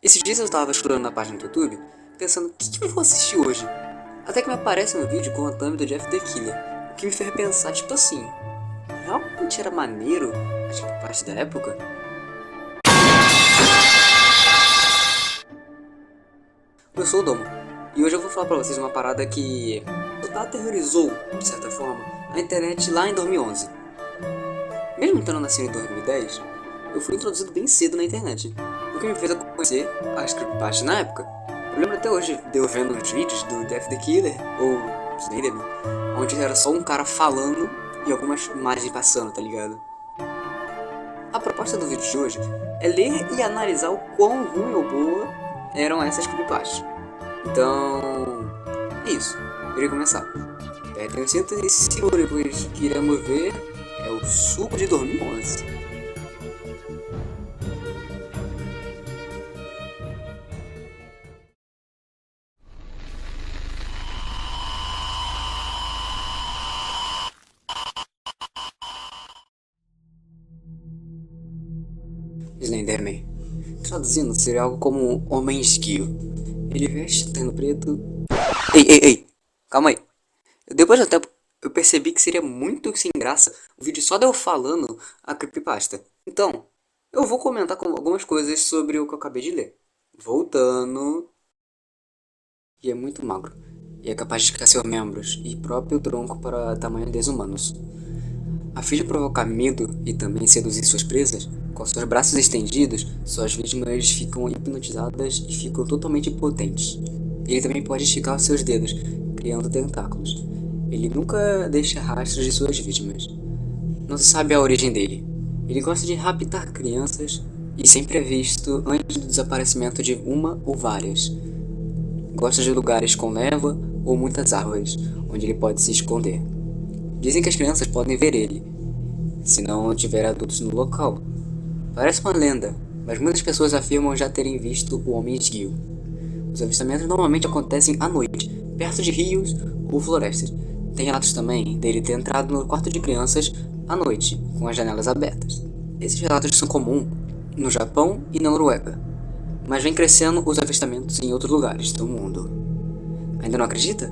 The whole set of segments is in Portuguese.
Esses dias eu tava explorando na página do YouTube, pensando o que eu vou assistir hoje. Até que me aparece um vídeo com a thumb do Jeff the Killer, o que me fez pensar, tipo assim, realmente era maneiro a parte da época? Eu sou o Domo, e hoje eu vou falar pra vocês uma parada que aterrorizou, de certa forma, a internet lá em 2011. Mesmo tendo nascido em 2010, eu fui introduzido bem cedo na internet, o que me fez a conhecer as creepypastas na época. Eu lembro até hoje de eu vendo uns vídeos do Death the Killer, ou Slenderman, onde era só um cara falando e algumas imagens passando, tá ligado? A proposta do vídeo de hoje é ler e analisar o quão ruim ou boa eram essas creepypastas. Então, é isso. Eu irei começar. Apertem os cintos e segure, pois o que iremos ver é o suco de 2011. Slenderman. Traduzindo, seria algo como Homem Esguio. Ele veste terno preto. Ei, ei, ei! Calma aí. Depois de um tempo, eu percebi que seria muito sem graça o vídeo só de eu falando a creepypasta. Então, eu vou comentar com algumas coisas sobre o que eu acabei de ler. Voltando. E é muito magro. E é capaz de esticar seus membros e próprio tronco para tamanho desumanos. A fim de provocar medo e também seduzir suas presas, com seus braços estendidos, suas vítimas ficam hipnotizadas e ficam totalmente impotentes. Ele também pode esticar seus dedos, criando tentáculos. Ele nunca deixa rastros de suas vítimas. Não se sabe a origem dele. Ele gosta de raptar crianças e sempre é visto antes do desaparecimento de uma ou várias. Gosta de lugares com névoa ou muitas árvores, onde ele pode se esconder. Dizem que as crianças podem ver ele, se não tiver adultos no local. Parece uma lenda, mas muitas pessoas afirmam já terem visto o Homem Esguio. Os avistamentos normalmente acontecem à noite, perto de rios ou florestas. Tem relatos também dele ter entrado no quarto de crianças à noite, com as janelas abertas. Esses relatos são comuns no Japão e na Noruega, mas vem crescendo os avistamentos em outros lugares do mundo. Ainda não acredita?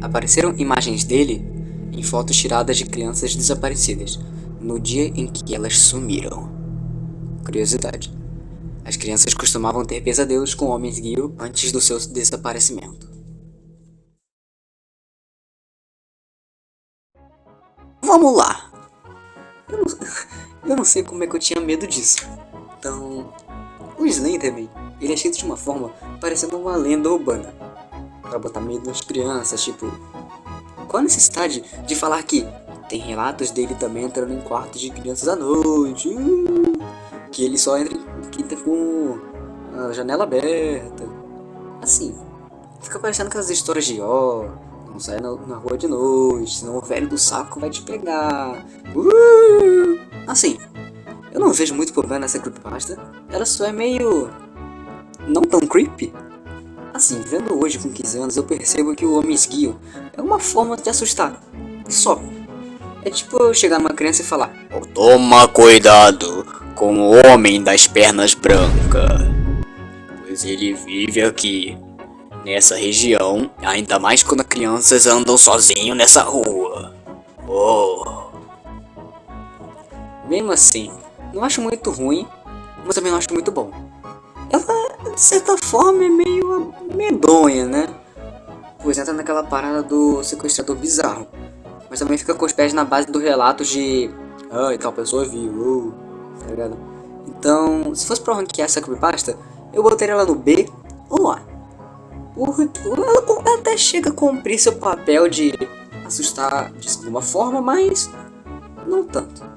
Apareceram imagens dele em fotos tiradas de crianças desaparecidas, no dia em que elas sumiram. Curiosidade: as crianças costumavam ter pesadelos com homens guio antes do seu desaparecimento. Vamos lá! Eu não, eu não sei como é que eu tinha medo disso. Então, o Slenderman, ele é escrito de uma forma parecendo uma lenda urbana, para botar medo nas crianças, tipo, qual a necessidade de falar que tem relatos dele também entrando em quartos de crianças à noite, que ele só entra em quinta com a janela aberta, assim, fica parecendo aquelas histórias de não sai na rua de noite, senão o velho do saco vai te pegar. Assim, eu não vejo muito problema nessa creepypasta, ela só é meio não tão creepy. Assim, vendo hoje com 15 anos, eu percebo que o homem esguio é uma forma de assustar. Só. É tipo eu chegar numa criança e falar: "Oh, toma cuidado com o homem das pernas brancas, pois ele vive aqui, nessa região, ainda mais quando crianças andam sozinho nessa rua." Oh. Mesmo assim, não acho muito ruim, mas também não acho muito bom. Ela, de certa forma, é meio medonha, né? Pois entra naquela parada do sequestrador bizarro. Mas também fica com os pés na base do relato de e tal pessoa viu, tá ligado? Então, se fosse pra ranquear essa creepypasta, eu botaria ela no B ou no A. Ela até chega a cumprir seu papel de assustar de alguma forma, mas não tanto.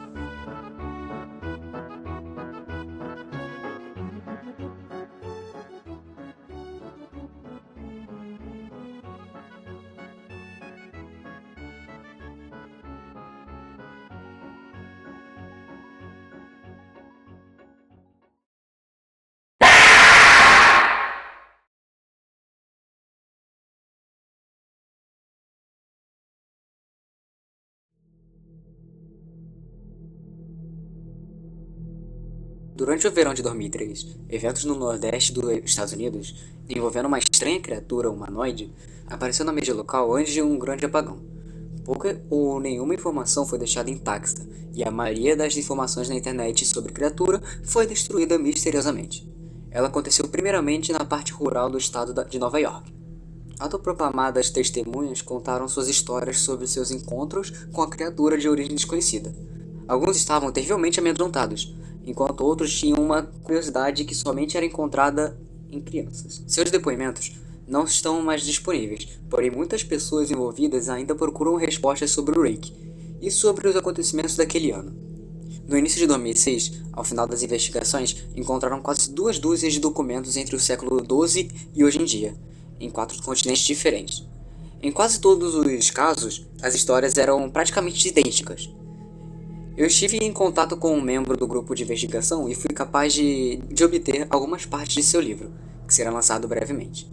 Durante o verão de 2003, eventos no nordeste dos Estados Unidos, envolvendo uma estranha criatura humanoide, apareceu na mídia local antes de um grande apagão. Pouca ou nenhuma informação foi deixada intacta, e a maioria das informações na internet sobre a criatura foi destruída misteriosamente. Ela aconteceu primeiramente na parte rural do estado de Nova York. Autoproclamadas testemunhas contaram suas histórias sobre seus encontros com a criatura de origem desconhecida. Alguns estavam terrivelmente amedrontados, enquanto outros tinham uma curiosidade que somente era encontrada em crianças. Seus depoimentos não estão mais disponíveis, porém muitas pessoas envolvidas ainda procuram respostas sobre o Rake e sobre os acontecimentos daquele ano. No início de 2006, ao final das investigações, encontraram quase 2 dúzias de documentos entre o século XII e hoje em dia, em 4 continentes diferentes. Em quase todos os casos, as histórias eram praticamente idênticas. Eu estive em contato com um membro do grupo de investigação e fui capaz de obter algumas partes de seu livro, que será lançado brevemente.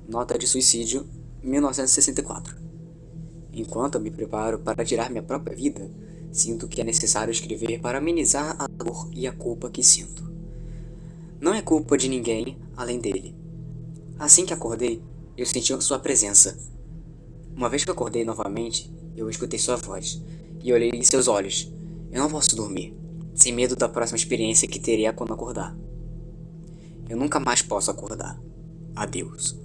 Nota de suicídio, 1964. Enquanto eu me preparo para tirar minha própria vida, sinto que é necessário escrever para amenizar a dor e a culpa que sinto. Não é culpa de ninguém além dele. Assim que acordei, eu senti sua presença. Uma vez que acordei novamente, eu escutei sua voz e olhei em seus olhos. Eu não posso dormir, sem medo da próxima experiência que terei quando acordar. Eu nunca mais posso acordar. Adeus.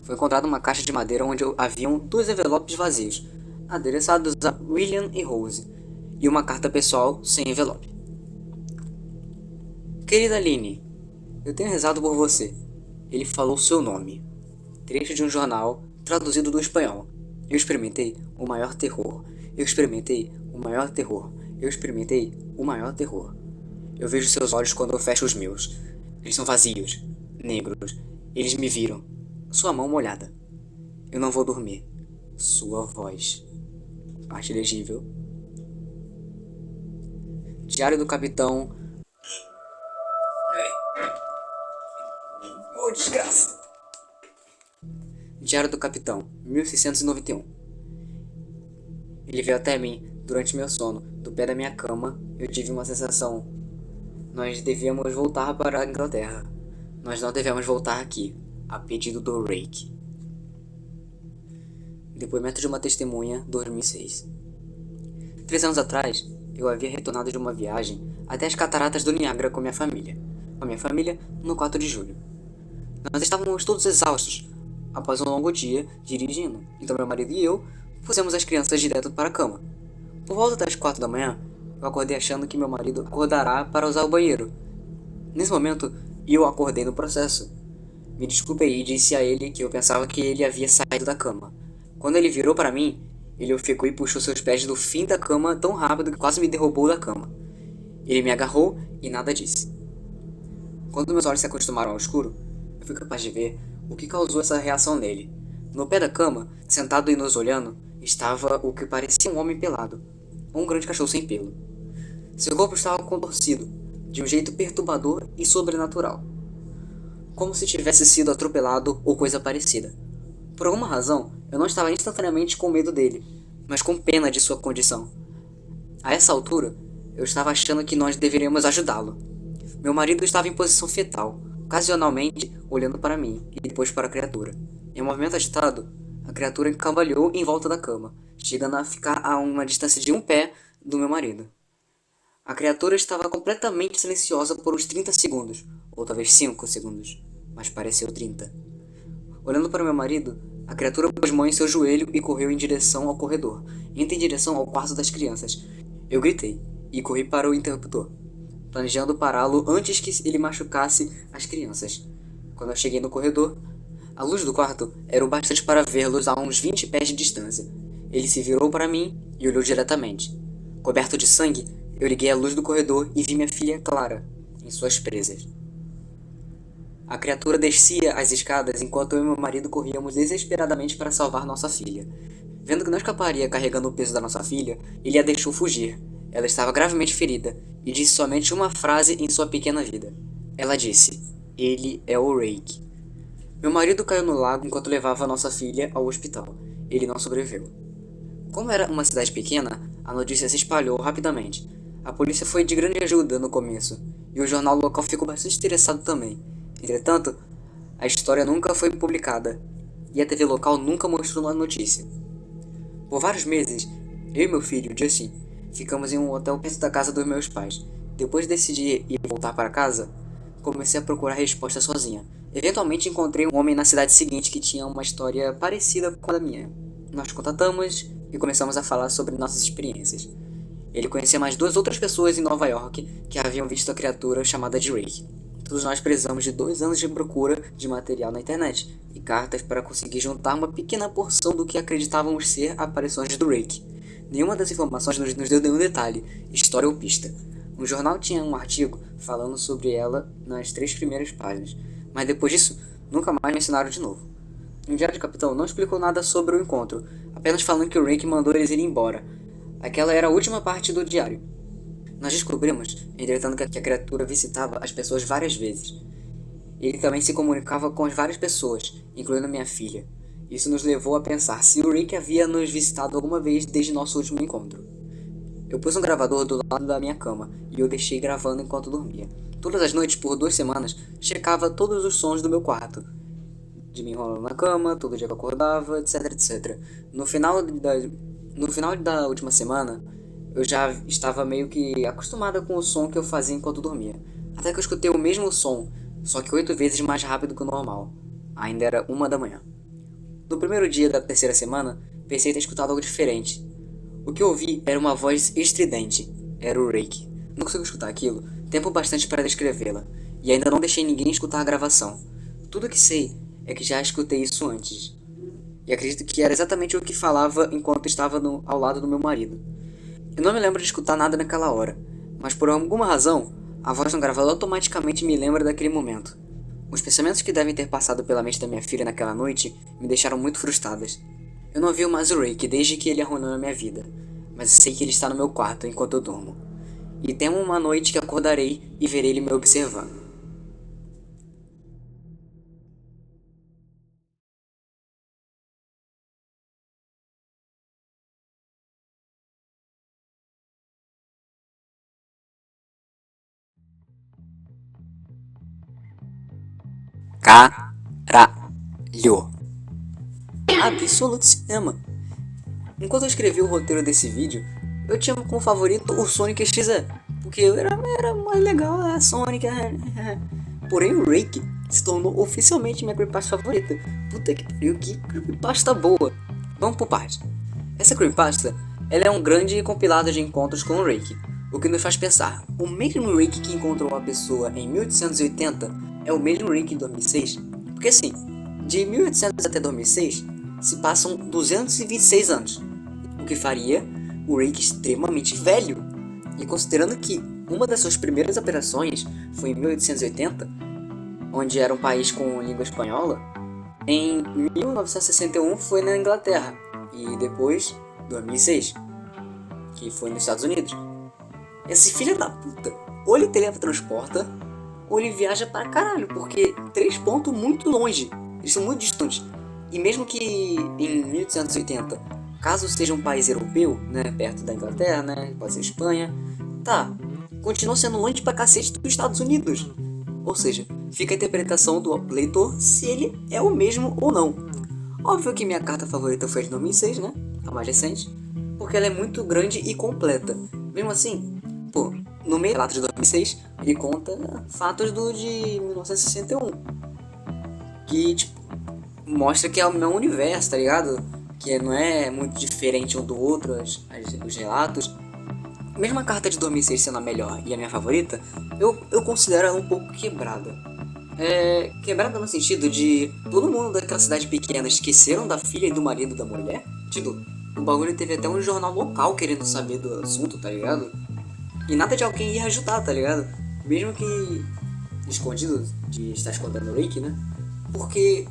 Foi encontrada uma caixa de madeira onde haviam 2 envelopes vazios, adereçados a William e Rose, e uma carta pessoal sem envelope. Querida Aline, eu tenho rezado por você. Ele falou seu nome. Trecho de um jornal traduzido do espanhol. Eu experimentei o maior terror. Eu experimentei o maior terror. Eu experimentei o maior terror. Eu vejo seus olhos quando eu fecho os meus. Eles são vazios, negros. Eles me viram. Sua mão molhada. Eu não vou dormir. Sua voz. Parte legível. Diário do Capitão. Oh, desgraça! Diário do Capitão, 1691. Ele veio até mim durante meu sono. Do pé da minha cama, eu tive uma sensação. Nós devíamos voltar para a Inglaterra. Nós não devemos voltar aqui, a pedido do Rake. Depoimento de uma testemunha, 2006. 3 anos atrás, eu havia retornado de uma viagem até as cataratas do Niágara com minha família. No 4 de julho. Nós estávamos todos exaustos, após um longo dia dirigindo, então meu marido e eu pusemos as crianças direto para a cama. Por volta das 4 da manhã, eu acordei achando que meu marido acordará para usar o banheiro. Nesse momento, eu acordei no processo. Me desculpei e disse a ele que eu pensava que ele havia saído da cama. Quando ele virou para mim, ele ofegou e puxou seus pés do fim da cama tão rápido que quase me derrubou da cama. Ele me agarrou e nada disse. Quando meus olhos se acostumaram ao escuro, eu fui capaz de ver o que causou essa reação nele. No pé da cama, sentado e nos olhando, estava o que parecia um homem pelado, um grande cachorro sem pelo. Seu corpo estava contorcido, de um jeito perturbador e sobrenatural, como se tivesse sido atropelado ou coisa parecida. Por alguma razão, eu não estava instantaneamente com medo dele, mas com pena de sua condição. A essa altura, eu estava achando que nós deveríamos ajudá-lo. Meu marido estava em posição fetal, ocasionalmente olhando para mim e depois para a criatura. Em um movimento agitado, a criatura encambalhou em volta da cama, chegando a ficar a uma distância de 1 pé do meu marido. A criatura estava completamente silenciosa por uns 30 segundos, ou talvez 5 segundos, mas pareceu 30. Olhando para meu marido, a criatura pôs mão em seu joelho e correu em direção ao corredor, indo em direção ao quarto das crianças. Eu gritei e corri para o interruptor, planejando pará-lo antes que ele machucasse as crianças. Quando eu cheguei no corredor, a luz do quarto era o bastante para vê-los a uns 20 pés de distância. Ele se virou para mim e olhou diretamente. Coberto de sangue, eu liguei a luz do corredor e vi minha filha Clara em suas presas. A criatura descia as escadas enquanto eu e meu marido corríamos desesperadamente para salvar nossa filha. Vendo que não escaparia carregando o peso da nossa filha, ele a deixou fugir. Ela estava gravemente ferida e disse somente uma frase em sua pequena vida. Ela disse: "Ele é o Rake." Meu marido caiu no lago enquanto levava nossa filha ao hospital. Ele não sobreviveu. Como era uma cidade pequena, a notícia se espalhou rapidamente. A polícia foi de grande ajuda no começo, e o jornal local ficou bastante interessado também. Entretanto, a história nunca foi publicada, e a TV local nunca mostrou a notícia. Por vários meses, eu e meu filho, Justin, ficamos em um hotel perto da casa dos meus pais. Depois de decidir ir voltar para casa, comecei a procurar resposta sozinha. Eventualmente encontrei um homem na cidade seguinte que tinha uma história parecida com a minha. Nós contatamos e começamos a falar sobre nossas experiências. Ele conhecia mais duas outras pessoas em Nova York que haviam visto a criatura chamada de Rake. Todos nós precisamos de 2 anos de procura de material na internet e cartas para conseguir juntar uma pequena porção do que acreditávamos ser aparições do Rake. Nenhuma das informações nos deu nenhum detalhe, história ou pista. Um jornal tinha um artigo falando sobre ela nas 3 primeiras páginas, mas depois disso, nunca mais me ensinaram de novo. O diário de capitão não explicou nada sobre o encontro, apenas falando que o Rake mandou eles irem embora. Aquela era a última parte do diário. Nós descobrimos, entretanto, que a criatura visitava as pessoas várias vezes. Ele também se comunicava com as várias pessoas, incluindo minha filha. Isso nos levou a pensar se o Rick havia nos visitado alguma vez desde nosso último encontro. Eu pus um gravador do lado da minha cama e eu deixei gravando enquanto dormia. Todas as noites, por 2 semanas, checava todos os sons do meu quarto. De me enrolando na cama, todo dia que eu acordava, etc, etc. No final da última semana, eu já estava meio que acostumada com o som que eu fazia enquanto dormia. Até que eu escutei o mesmo som, só que 8 vezes mais rápido que o normal. Ainda era 1 da manhã. No primeiro dia da 3ª semana, pensei ter escutado algo diferente. O que eu ouvi era uma voz estridente. Era o Rake. Não consigo escutar aquilo, tempo bastante para descrevê-la, e ainda não deixei ninguém escutar a gravação. Tudo o que sei é que já escutei isso antes. E acredito que era exatamente o que falava enquanto estava ao lado do meu marido. Eu não me lembro de escutar nada naquela hora, mas por alguma razão, a voz no gravador automaticamente me lembra daquele momento. Os pensamentos que devem ter passado pela mente da minha filha naquela noite me deixaram muito frustradas. Eu não vi mais o Rake desde que ele arruinou a minha vida, mas sei que ele está no meu quarto enquanto eu durmo. E temo uma noite que acordarei e verei ele me observando. Caralho. Absoluto cinema. Enquanto eu escrevi o roteiro desse vídeo, eu tinha como favorito o Sonic XZ, porque era mais legal a Sonic. Porém o Rake se tornou oficialmente minha creepypasta favorita. Puta que pariu, que creepypasta boa. Vamos por parte. Essa creepypasta, ela é um grande compilado de encontros com o Rake, o que nos faz pensar, o mesmo Rake que encontrou a pessoa em 1880 é o mesmo Rake em 2006? Porque assim, de 1800 até 2006 se passam 226 anos, o que faria o Rake extremamente velho. E considerando que uma das suas primeiras operações foi em 1880, onde era um país com língua espanhola, em 1961 foi na Inglaterra e depois 2006, que foi nos Estados Unidos. Esse filho da puta, ou ele teletransporta, ou ele viaja pra caralho, porque 3 pontos muito longe, eles são muito distantes. E mesmo que em 1880, caso seja um país europeu, né, perto da Inglaterra, né, pode ser Espanha, tá, continua sendo longe pra cacete dos Estados Unidos. Ou seja, fica a interpretação do leitor se ele é o mesmo ou não. Óbvio que minha carta favorita foi de 2006, né, a mais recente, porque ela é muito grande e completa. Mesmo assim, pô, no meio do relato de 2006, ele conta fatos de 1961, que, tipo, mostra que é o meu universo, tá ligado? Que não é muito diferente um do outro, os relatos. Mesmo a carta de 2006 sendo a melhor e a minha favorita, eu considero ela um pouco quebrada. Quebrada no sentido de todo mundo daquela cidade pequena esqueceram da filha e do marido da mulher. Tipo, o bagulho teve até um jornal local querendo saber do assunto, tá ligado? E nada de alguém ir ajudar, tá ligado? Mesmo que escondido, de estar escondendo o Rick, né? Porque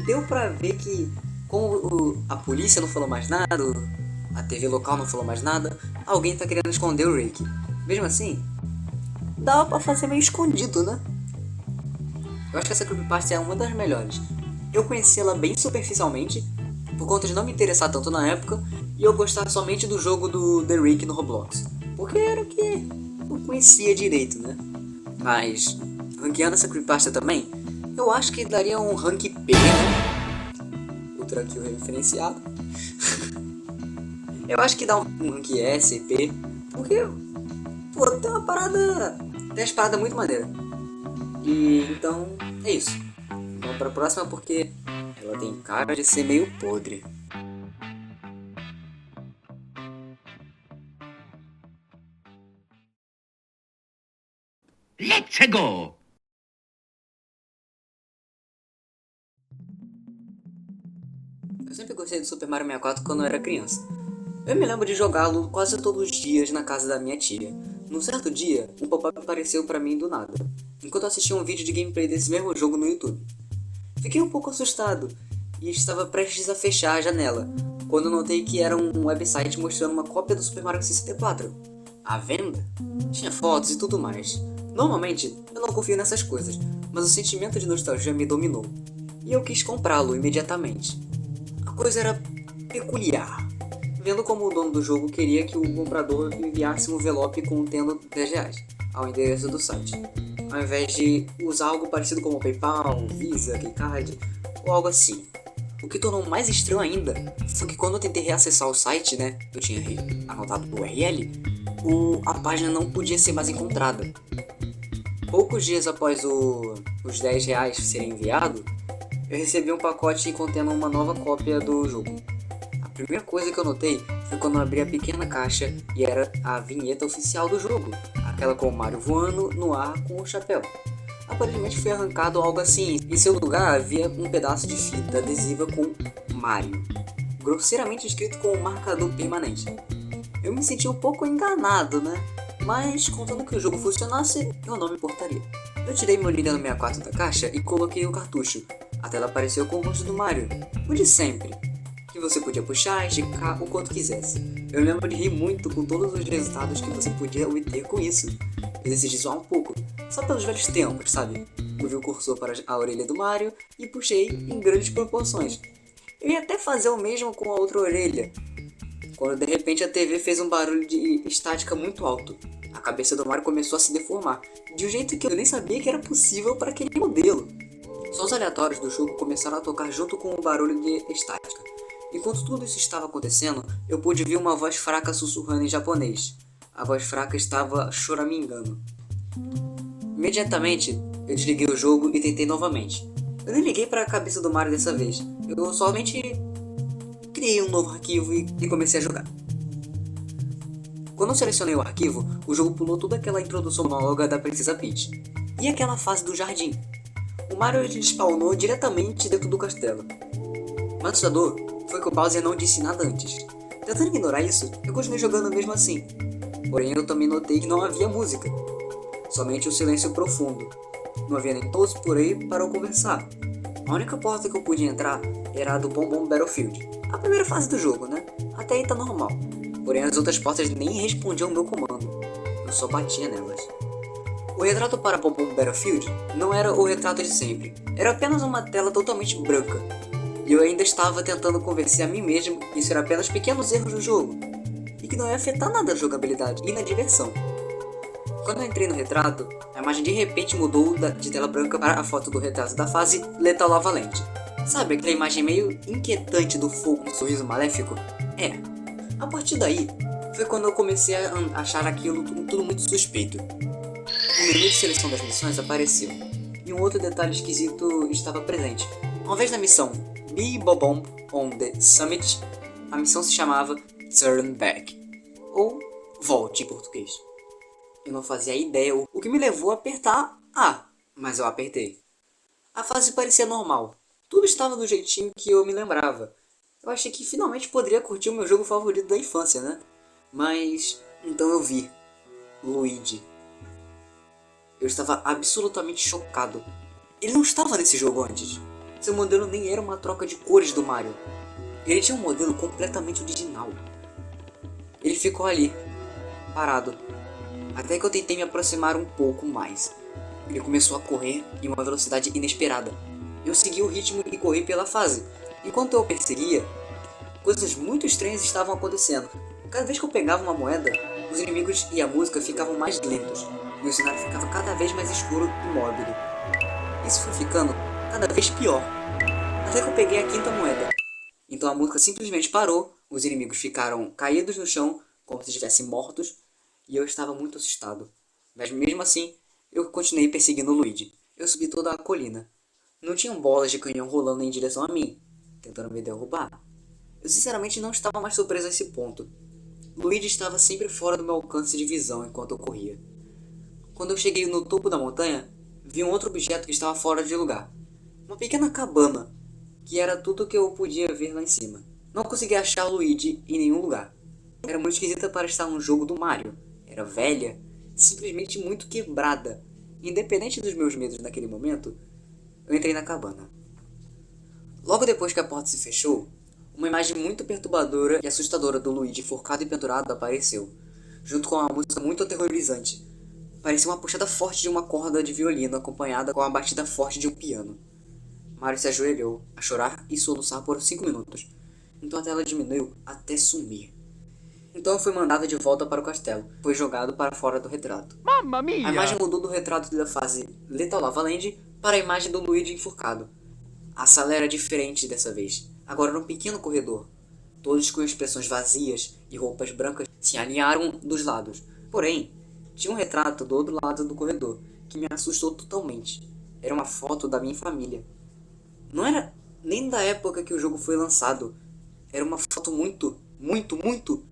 deu pra ver que, como a polícia não falou mais nada, a TV local não falou mais nada, alguém tá querendo esconder o Rick. Mesmo assim, dava pra fazer meio escondido, né? Eu acho que essa creepypasta é uma das melhores. Eu conheci ela bem superficialmente, por conta de não me interessar tanto na época, e eu gostar somente do jogo do The Rick no Roblox. porque era o que eu conhecia direito, né? Mas, ranqueando essa creepypasta também, eu acho que daria um rank P, né? Ultra Kill referenciado. Eu acho que dá um rank S, P, porque, pô, tem uma parada, tem umas paradas muito maneiras. E, então, é isso. Vamos pra próxima porque ela tem cara de ser meio podre. Let's go! Eu sempre gostei do Super Mario 64 quando eu era criança. Eu me lembro de jogá-lo quase todos os dias na casa da minha tia. Num certo dia, um pop-up apareceu pra mim do nada, enquanto eu assistia um vídeo de gameplay desse mesmo jogo no YouTube. Fiquei um pouco assustado e estava prestes a fechar a janela, quando notei que era um website mostrando uma cópia do Super Mario 64. À venda? Tinha fotos e tudo mais. Normalmente, eu não confio nessas coisas, mas o sentimento de nostalgia me dominou, e eu quis comprá-lo imediatamente. A coisa era peculiar, vendo como o dono do jogo queria que o comprador enviasse um envelope contendo R$10 ao endereço do site, ao invés de usar algo parecido como PayPal, Visa, Keycard ou algo assim. O que tornou mais estranho ainda foi que quando eu tentei reacessar o site, né, eu tinha anotado o URL, a página não podia ser mais encontrada. Poucos dias após os R$10 serem enviados, eu recebi um pacote contendo uma nova cópia do jogo. A primeira coisa que eu notei foi quando eu abri a pequena caixa e era a vinheta oficial do jogo, aquela com o Mario voando no ar com o chapéu. Aparentemente foi arrancado algo assim, em seu lugar havia um pedaço de fita adesiva com Mario, grosseiramente escrito com um marcador permanente. Eu me senti um pouco enganado, né? Mas, contando que o jogo funcionasse, eu não me importaria. Eu tirei meu Nintendo 64 da caixa e coloquei o cartucho. A tela apareceu com o rosto do Mario, o de sempre, que você podia puxar e esticar o quanto quisesse. Eu lembro de rir muito com todos os resultados que você podia obter com isso. Eu decidi zoar um pouco, só pelos velhos tempos, sabe? Movi o cursor para a orelha do Mario e puxei em grandes proporções. Eu ia até fazer o mesmo com a outra orelha, quando de repente a TV fez um barulho de estática muito alto. A cabeça do Mario começou a se deformar, de um jeito que eu nem sabia que era possível para aquele modelo. Sons aleatórios do jogo começaram a tocar junto com o barulho de estática. Enquanto tudo isso estava acontecendo, eu pude ver uma voz fraca sussurrando em japonês. A voz fraca estava choramingando. Imediatamente, eu desliguei o jogo e tentei novamente. Eu nem liguei para a cabeça do Mario dessa vez. Eu somente criei um novo arquivo e comecei a jogar. Quando eu selecionei o arquivo, o jogo pulou toda aquela introdução monóloga da Princesa Peach e aquela fase do jardim. O Mario spawnou diretamente dentro do castelo. O assustador foi que o Bowser não disse nada antes. Tentando ignorar isso, eu continuei jogando mesmo assim. Porém, eu também notei que não havia música, somente o silêncio profundo. Não havia nem todos por aí para eu conversar. A única porta que eu podia entrar era a do Boom-Boom Battlefield, a primeira fase do jogo, né? Até aí tá normal. Porém, as outras portas nem respondiam ao meu comando. Eu só batia nelas. O retrato para Boom-Boom Battlefield não era o retrato de sempre. Era apenas uma tela totalmente branca. E eu ainda estava tentando convencer a mim mesmo que isso era apenas pequenos erros do jogo, e que não ia afetar nada na jogabilidade e na diversão. Quando eu entrei no retrato, a imagem de repente mudou de tela branca para a foto do retrato da fase Lethal Lava Land. Sabe aquela imagem meio inquietante do fogo no sorriso maléfico? É. A partir daí, foi quando eu comecei a achar aquilo tudo muito suspeito. O menu de seleção das missões apareceu, e um outro detalhe esquisito estava presente. Ao invés da missão Be Bob-omb on the Summit, a missão se chamava Turn Back, ou Volte em português. Eu não fazia ideia, o que me levou a apertar A, mas eu apertei. A fase parecia normal, tudo estava do jeitinho que eu me lembrava. Eu achei que finalmente poderia curtir o meu jogo favorito da infância, né? Mas então eu vi Luigi. Eu estava absolutamente chocado. Ele não estava nesse jogo antes. Seu modelo nem era uma troca de cores do Mario. Ele tinha um modelo completamente original. Ele ficou ali, parado, até que eu tentei me aproximar um pouco mais. Ele começou a correr em uma velocidade inesperada. Eu segui o ritmo e corri pela fase. Enquanto eu perseguia, coisas muito estranhas estavam acontecendo. Cada vez que eu pegava uma moeda, Os inimigos e a música ficavam mais lentos, e o cenário ficava cada vez mais escuro e mórbido. Isso foi ficando cada vez pior, até que eu peguei a quinta moeda. Então a música simplesmente parou, os inimigos ficaram caídos no chão, como se estivessem mortos, e eu estava muito assustado. Mas mesmo assim, eu continuei perseguindo o Luigi. Eu subi toda a colina. Não tinham bolas de canhão rolando em direção a mim, tentando me derrubar. Eu sinceramente não estava mais surpreso a esse ponto. Luigi estava sempre fora do meu alcance de visão enquanto eu corria. Quando eu cheguei no topo da montanha, vi um outro objeto que estava fora de lugar. Uma pequena cabana, que era tudo que eu podia ver lá em cima. Não consegui achar Luigi em nenhum lugar. Era muito esquisita para estar num jogo do Mario. Era velha, simplesmente muito quebrada. Independente dos meus medos naquele momento, eu entrei na cabana. Logo depois que a porta se fechou, uma imagem muito perturbadora e assustadora do Luigi enforcado e pendurado apareceu, junto com uma música muito aterrorizante. Parecia uma puxada forte de uma corda de violino acompanhada com a batida forte de um piano. Mario se ajoelhou, a chorar e soluçar por 5 minutos. Então a tela diminuiu até sumir. Então eu fui mandado de volta para o castelo. Foi jogado para fora do retrato. Mamma mia! A imagem mudou do retrato da fase Lethal Lava Land para a imagem do Luigi enforcado. A sala era diferente dessa vez. Agora era um pequeno corredor. Todos com expressões vazias e roupas brancas se alinharam dos lados. Porém, tinha um retrato do outro lado do corredor que me assustou totalmente. Era uma foto da minha família. Não era nem da época que o jogo foi lançado. Era uma foto muito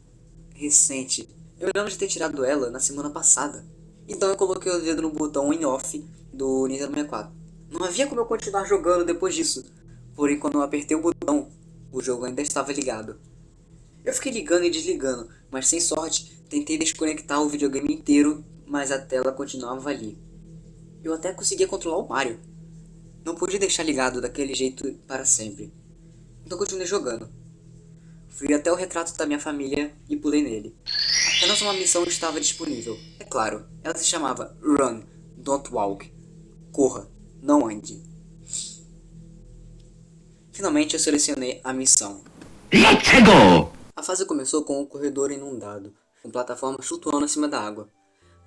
recente. Eu lembro de ter tirado ela na semana passada. Então eu coloquei o dedo no botão em off do Nintendo 64. Não havia como eu continuar jogando depois disso. Porém, quando eu apertei o botão, o jogo ainda estava ligado. Eu fiquei ligando e desligando, mas sem sorte, tentei desconectar o videogame inteiro, mas a tela continuava ali. Eu até conseguia controlar o Mario. Não podia deixar ligado daquele jeito para sempre. Então continuei jogando. Fui até o retrato da minha família e pulei nele. Apenas uma missão estava disponível. É claro, ela se chamava Run, Don't Walk. Corra, não ande. Finalmente eu selecionei a missão. Let's go! A fase começou com um corredor inundado, com plataformas flutuando acima da água.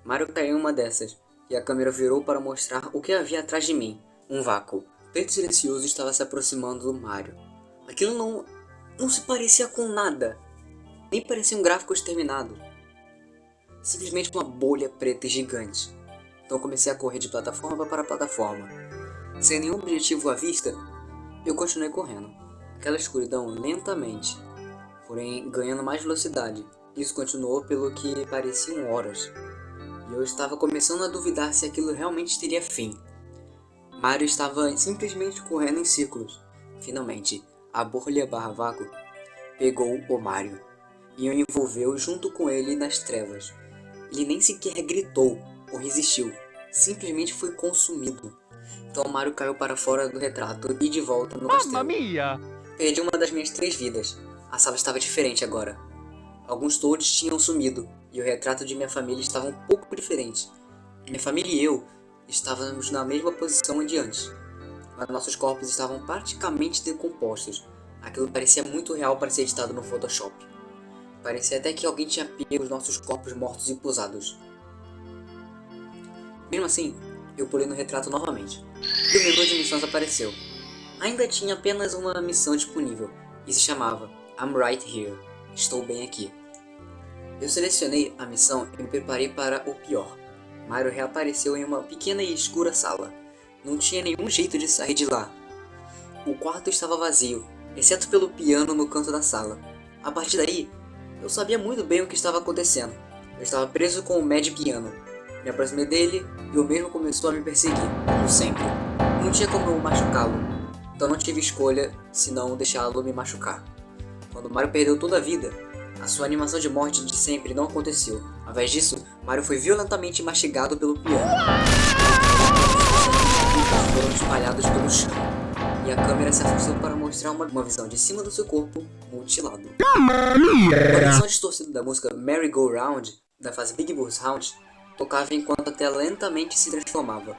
Mario caiu em uma dessas, e a câmera virou para mostrar o que havia atrás de mim. Um vácuo. Preto silencioso estava se aproximando do Mario. Aquilo não se parecia com nada. Nem parecia um gráfico exterminado. Simplesmente uma bolha preta e gigante. Então comecei a correr de plataforma para plataforma. Sem nenhum objetivo à vista, eu continuei correndo. Aquela escuridão lentamente, porém ganhando mais velocidade. Isso continuou pelo que pareciam horas. E eu estava começando a duvidar se aquilo realmente teria fim. Mario estava simplesmente correndo em círculos. Finalmente, a bolha barra vácuo pegou o Mario e o envolveu junto com ele nas trevas. Ele nem sequer gritou ou resistiu, simplesmente foi consumido. Então Mario caiu para fora do retrato e de volta no Mamma castelo. mia! Perdi uma das minhas 3 vidas. A sala estava diferente agora. Alguns toads tinham sumido e o retrato de minha família estava um pouco diferente. Minha família e eu estávamos na mesma posição de antes, mas nossos corpos estavam praticamente decompostos. Aquilo parecia muito real para ser editado no Photoshop. Parecia até que alguém tinha pego os nossos corpos mortos e posados. Mesmo assim, eu pulei no retrato novamente. E o menu de missões apareceu. Ainda tinha apenas uma missão disponível, e se chamava I'm Right Here. Estou bem aqui. Eu selecionei a missão e me preparei para o pior. Mario reapareceu em uma pequena e escura sala. Não tinha nenhum jeito de sair de lá. O quarto estava vazio, exceto pelo piano no canto da sala. A partir daí, eu sabia muito bem o que estava acontecendo. Eu estava preso com o Mad Piano. Me aproximei dele e o mesmo começou a me perseguir, como sempre. Não tinha como eu machucá-lo, então não tive escolha senão deixá-lo me machucar. Quando Mario perdeu toda a vida, a sua animação de morte de sempre não aconteceu. Ao invés disso, Mario foi violentamente mastigado pelo piano. Os foram espalhados pelo chão, e a câmera se afastou para mostrar uma visão de cima do seu corpo mutilado. A versão distorcida da música Merry Go Round, da fase Big Bus Round, tocava enquanto a tela lentamente se transformava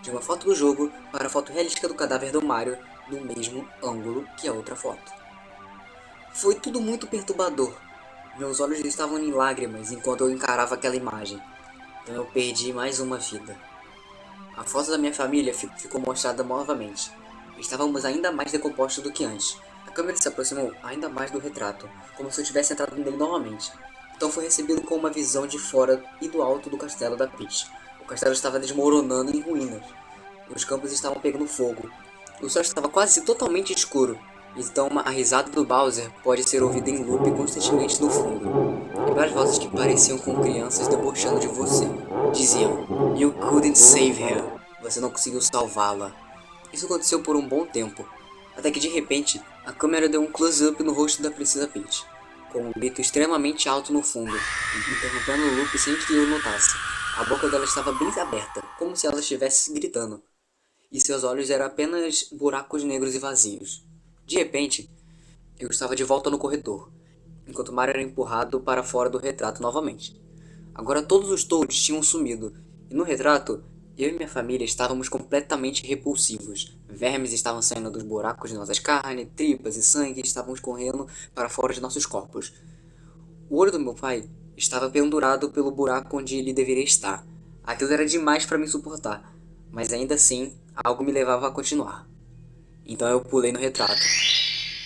de uma foto do jogo para a foto realística do cadáver do Mario no mesmo ângulo que a outra foto. Foi tudo muito perturbador. Meus olhos estavam em lágrimas enquanto eu encarava aquela imagem. Então eu perdi mais uma vida. A foto da minha família ficou mostrada novamente. Estávamos ainda mais decompostos do que antes. A câmera se aproximou ainda mais do retrato, como se eu tivesse entrado nele novamente. Então foi recebido com uma visão de fora e do alto do castelo da Peach. O castelo estava desmoronando em ruínas. Os campos estavam pegando fogo. O céu estava quase totalmente escuro. Então a risada do Bowser pode ser ouvida em loop constantemente no fundo. E várias vozes que pareciam com crianças debochando de você. Diziam, You couldn't save her. Você não conseguiu salvá-la. Isso aconteceu por um bom tempo. Até que de repente, a câmera deu um close-up no rosto da Princesa Peach. Com um grito extremamente alto no fundo, interrompendo o loop sem que eu notasse. A boca dela estava bem aberta, como se ela estivesse gritando. E seus olhos eram apenas buracos negros e vazios. De repente, eu estava de volta no corredor, enquanto Mario era empurrado para fora do retrato novamente. Agora todos os Toads tinham sumido, e no retrato, eu e minha família estávamos completamente repulsivos. Vermes estavam saindo dos buracos de nossas carnes, tripas e sangue estavam escorrendo para fora de nossos corpos. O olho do meu pai estava pendurado pelo buraco onde ele deveria estar. Aquilo era demais para me suportar, mas ainda assim, algo me levava a continuar. Então eu pulei no retrato.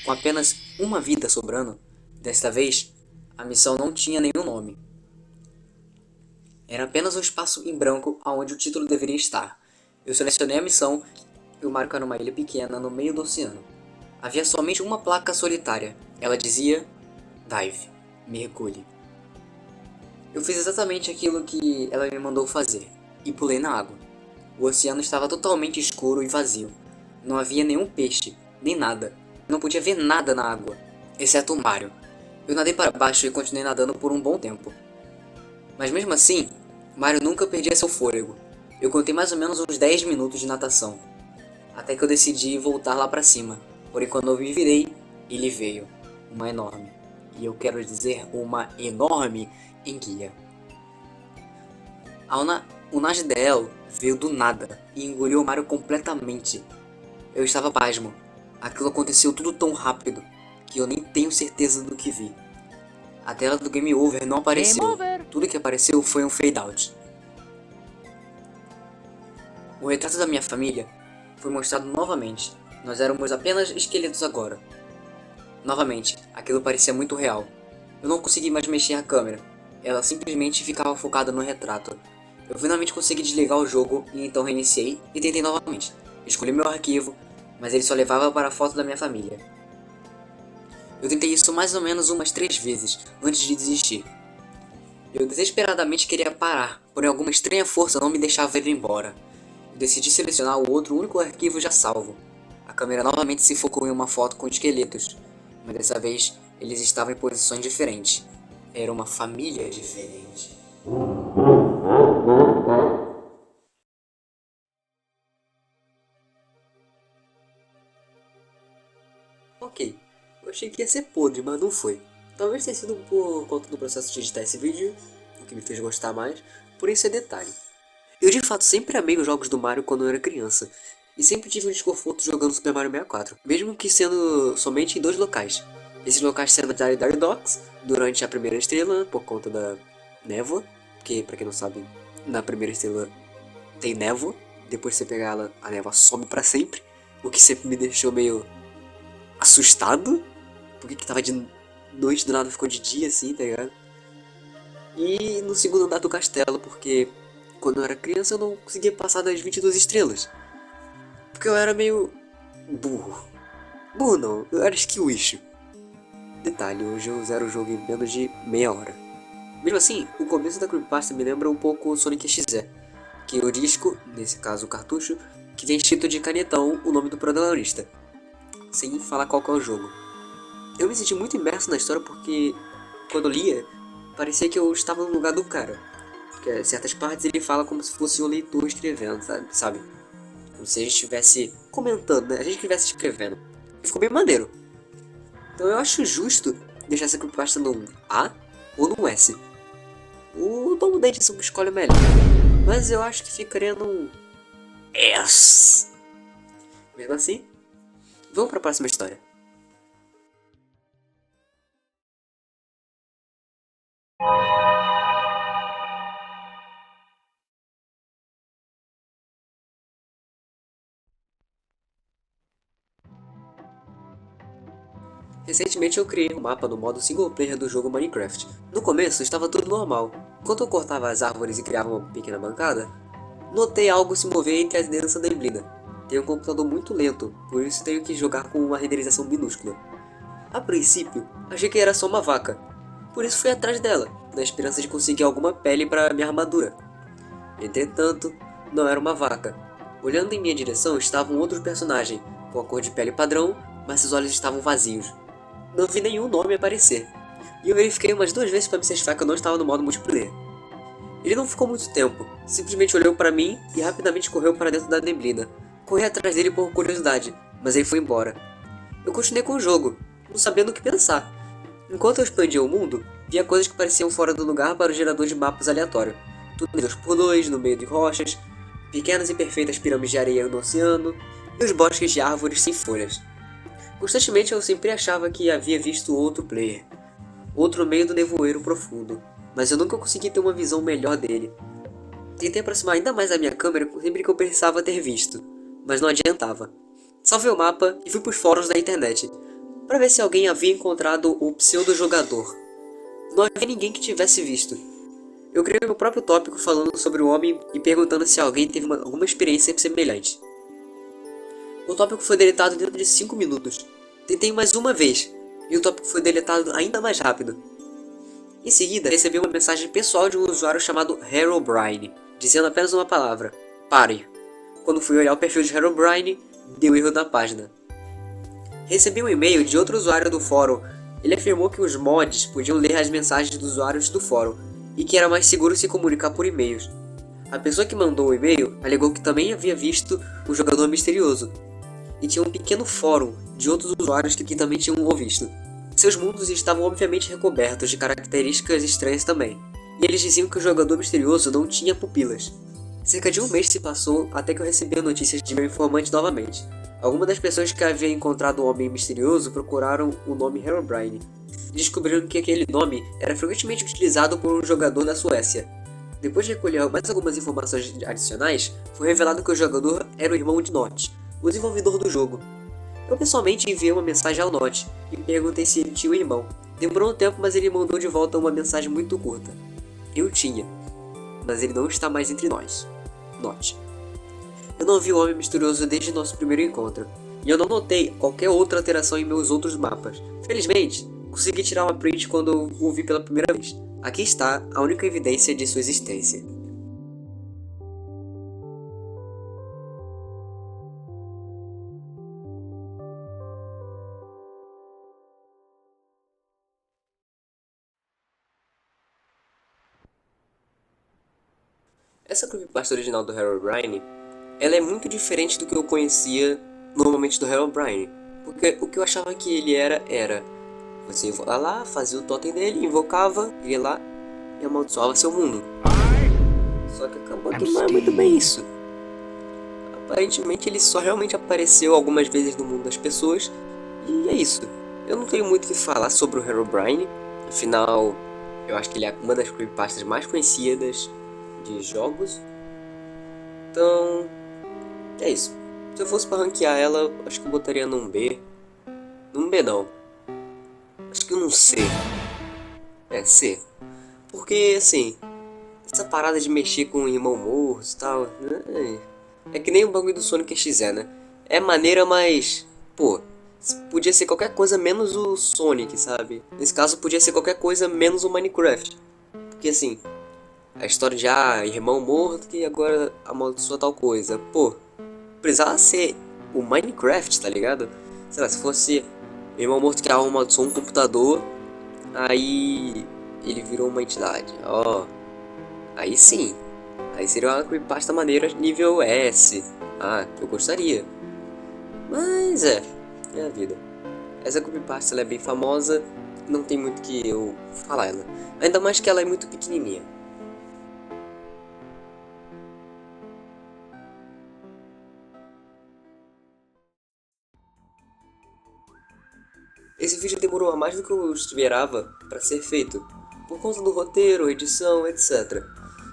Com apenas uma vida sobrando, desta vez, a missão não tinha nenhum nome. Era apenas um espaço em branco onde o título deveria estar. Eu selecionei a missão e o Mario caiu numa ilha pequena no meio do oceano. Havia somente uma placa solitária. Ela dizia: Dive, mergulhe. Eu fiz exatamente aquilo que ela me mandou fazer e pulei na água. O oceano estava totalmente escuro e vazio. Não havia nenhum peixe, nem nada. Eu não podia ver nada na água, exceto o Mario. Eu nadei para baixo e continuei nadando por um bom tempo. Mas mesmo assim, Mario nunca perdia seu fôlego. Eu contei mais ou menos uns 10 minutos de natação, até que eu decidi voltar lá para cima. Porém, quando eu me virei, ele veio. Uma enorme. E eu quero dizer, uma enorme enguia. O Najdael veio do nada e engoliu o Mario completamente. Eu estava pasmo. Aquilo aconteceu tudo tão rápido que eu nem tenho certeza do que vi. A tela do Game Over não apareceu. Tudo que apareceu foi um fade out. O retrato da minha família foi mostrado novamente. Nós éramos apenas esqueletos agora. Novamente, aquilo parecia muito real. Eu não consegui mais mexer a câmera. Ela simplesmente ficava focada no retrato. Eu finalmente consegui desligar o jogo e então reiniciei e tentei novamente. Escolhi meu arquivo, mas ele só levava para a foto da minha família. Eu tentei isso mais ou menos umas 3 vezes antes de desistir. Eu desesperadamente queria parar, porém alguma estranha força não me deixava ir embora. Eu decidi selecionar o outro único arquivo já salvo. A câmera novamente se focou em uma foto com esqueletos, mas dessa vez eles estavam em posições diferentes. Era uma família diferente. Ok, eu achei que ia ser podre, mas não foi. Talvez tenha sido por conta do processo de editar esse vídeo, o que me fez gostar mais, por isso é detalhe. Eu de fato sempre amei os jogos do Mario quando eu era criança, e sempre tive um desconforto jogando Super Mario 64, mesmo que sendo somente em 2 locais. Esses locais sendo Dire Dire Docks, durante a primeira estrela, por conta da névoa, porque pra quem não sabe, na primeira estrela tem névoa, depois você pegar ela, a névoa some pra sempre, o que sempre me deixou meio assustado, porque que tava de noite do nada ficou de dia assim, tá ligado? E no segundo andar do castelo, porque quando eu era criança eu não conseguia passar das 22 estrelas. Porque eu era meio burro. Burro não, eu era esquiwicho. Detalhe, hoje eu zero o jogo em menos de meia hora. Mesmo assim, o começo da creepypasta me lembra um pouco Sonic XZ, que é o disco, nesse caso o cartucho, que tem escrito de canetão o nome do protagonista, sem falar qual que é o jogo. Eu me senti muito imerso na história porque, quando eu lia, parecia que eu estava no lugar do cara. Porque certas partes ele fala como se fosse o leitor escrevendo, sabe? Como se a gente estivesse comentando, né? A gente estivesse escrevendo. Ficou bem maneiro. Então eu acho justo deixar essa creepypasta num A ou num S. O dono da edição que escolhe o melhor. Mas eu acho que ficaria num S. Mesmo assim, vamos para a próxima história. Recentemente eu criei um mapa no modo single player do jogo Minecraft. No começo estava tudo normal. Enquanto eu cortava as árvores e criava uma pequena bancada, notei algo se mover entre as densas da neblina. Tenho um computador muito lento, por isso tenho que jogar com uma renderização minúscula. A princípio, achei que era só uma vaca, por isso fui atrás dela, na esperança de conseguir alguma pele para minha armadura. Entretanto, não era uma vaca. Olhando em minha direção estava um outro personagem, com a cor de pele padrão, mas seus olhos estavam vazios. Não vi nenhum nome aparecer, e eu verifiquei umas 2 vezes para me certificar que eu não estava no modo multiplayer. Ele não ficou muito tempo, simplesmente olhou para mim e rapidamente correu para dentro da neblina. Corri atrás dele por curiosidade, mas ele foi embora. Eu continuei com o jogo, não sabendo o que pensar. Enquanto eu expandia o mundo, via coisas que pareciam fora do lugar para o gerador de mapas aleatório. Tudo em 2x2, no meio de rochas, pequenas e perfeitas pirâmides de areia no oceano, e os bosques de árvores sem folhas. Constantemente eu sempre achava que havia visto outro player, outro no meio do nevoeiro profundo, mas eu nunca consegui ter uma visão melhor dele. Tentei aproximar ainda mais a minha câmera sempre que eu pensava ter visto, mas não adiantava. Salvei o mapa e fui para os fóruns da internet, para ver se alguém havia encontrado o pseudo-jogador. Não havia ninguém que tivesse visto. Eu criei meu próprio tópico falando sobre o homem e perguntando se alguém teve alguma experiência semelhante. O tópico foi deletado dentro de 5 minutos. Tentei mais uma vez, e o tópico foi deletado ainda mais rápido. Em seguida, recebi uma mensagem pessoal de um usuário chamado Herobrine, dizendo apenas uma palavra: pare. Quando fui olhar o perfil de Herobrine, deu erro na página. Recebi um e-mail de outro usuário do fórum. Ele afirmou que os mods podiam ler as mensagens dos usuários do fórum, e que era mais seguro se comunicar por e-mails. A pessoa que mandou o e-mail alegou que também havia visto o jogador misterioso, e tinha um pequeno fórum de outros usuários que também tinham o visto. Seus mundos estavam obviamente recobertos de características estranhas também, e eles diziam que o jogador misterioso não tinha pupilas. Cerca de um mês se passou até que eu recebi a notícia de meu informante novamente. Algumas das pessoas que haviam encontrado o homem misterioso procuraram o nome Herobrine, e descobriram que aquele nome era frequentemente utilizado por um jogador da Suécia. Depois de recolher mais algumas informações adicionais, foi revelado que o jogador era o irmão de Notch, o desenvolvedor do jogo. Eu pessoalmente enviei uma mensagem ao Notch e perguntei se ele tinha um irmão. Demorou um tempo, mas ele mandou de volta uma mensagem muito curta. Eu tinha, mas ele não está mais entre nós. Notch. Eu não vi o homem misterioso desde nosso primeiro encontro, e eu não notei qualquer outra alteração em meus outros mapas. Felizmente, consegui tirar uma print quando eu o vi pela primeira vez. Aqui está a única evidência de sua existência. Essa creepypasta original do Herobrine, ela é muito diferente do que eu conhecia normalmente do Herobrine. Porque o que eu achava que ele era você ia lá, fazia o totem dele, invocava, ia lá e amaldiçoava seu mundo. Só que acabou que não é muito bem isso. Aparentemente ele só realmente apareceu algumas vezes no mundo das pessoas, e é isso. Eu não tenho muito o que falar sobre o Herobrine, afinal, eu acho que ele é uma das creepypastas mais conhecidas de jogos. Então, é isso. Se eu fosse pra ranquear ela, acho que eu botaria num B. Num B não. Acho que num C. É, C. Porque, assim, essa parada de mexer com o irmão morto e tal, é que nem o bagulho do Sonic XZ, né? É maneira, mas, pô, podia ser qualquer coisa menos o Sonic, sabe? Nesse caso, podia ser qualquer coisa menos o Minecraft. Porque, assim, a história de, irmão morto que agora amaldiçoa tal coisa. Pô, precisava ser o Minecraft, tá ligado? Sei lá, se fosse o irmão morto que amaldiçoou um computador, aí ele virou uma entidade. Ó, aí sim. Aí seria uma creepypasta maneira nível S. Eu gostaria. Mas é a vida. Essa creepypasta ela é bem famosa, não tem muito que eu falar ela. Ainda mais que ela é muito pequenininha. Esse vídeo demorou mais do que eu esperava para ser feito, por conta do roteiro, edição, etc.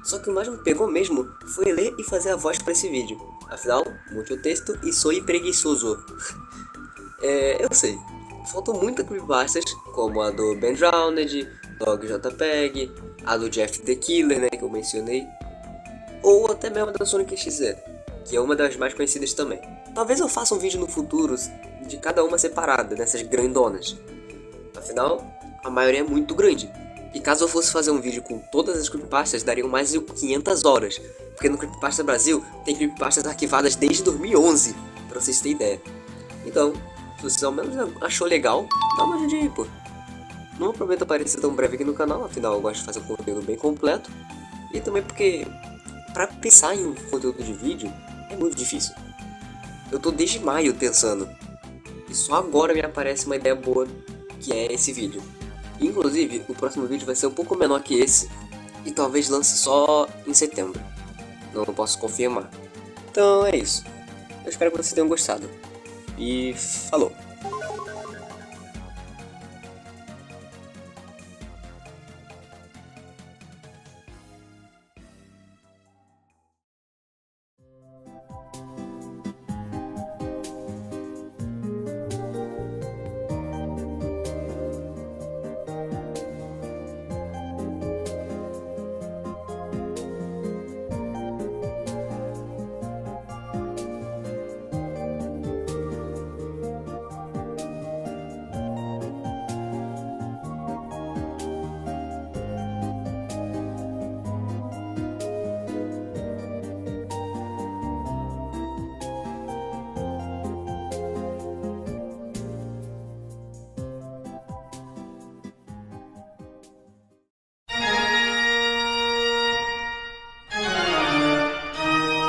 Só que o mais me pegou mesmo foi ler e fazer a voz para esse vídeo. Afinal, muito texto e sou preguiçoso. Eu sei, faltou muita creepypastas, como a do Ben Drowned, Dog JPEG, a do Jeff the Killer, né, que eu mencionei, ou até mesmo a da Sonic XZ, que é uma das mais conhecidas também. Talvez eu faça um vídeo no futuro de cada uma separada, dessas grandonas. Afinal, a maioria é muito grande. E caso eu fosse fazer um vídeo com todas as creepypastas, dariam mais de 500 horas. Porque no Creepypasta Brasil tem creepypastas arquivadas desde 2011, pra vocês terem ideia. Então, se você ao menos achou legal, dá uma olhadinha aí, pô. Não prometo aparecer tão breve aqui no canal, afinal eu gosto de fazer um conteúdo bem completo. E também porque, pra pensar em um conteúdo de vídeo, é muito difícil. Eu tô desde maio pensando. E só agora me aparece uma ideia boa, que é esse vídeo. Inclusive, o próximo vídeo vai ser um pouco menor que esse, e talvez lance só em setembro. Não posso confirmar. Então é isso. Eu espero que vocês tenham gostado. E falou!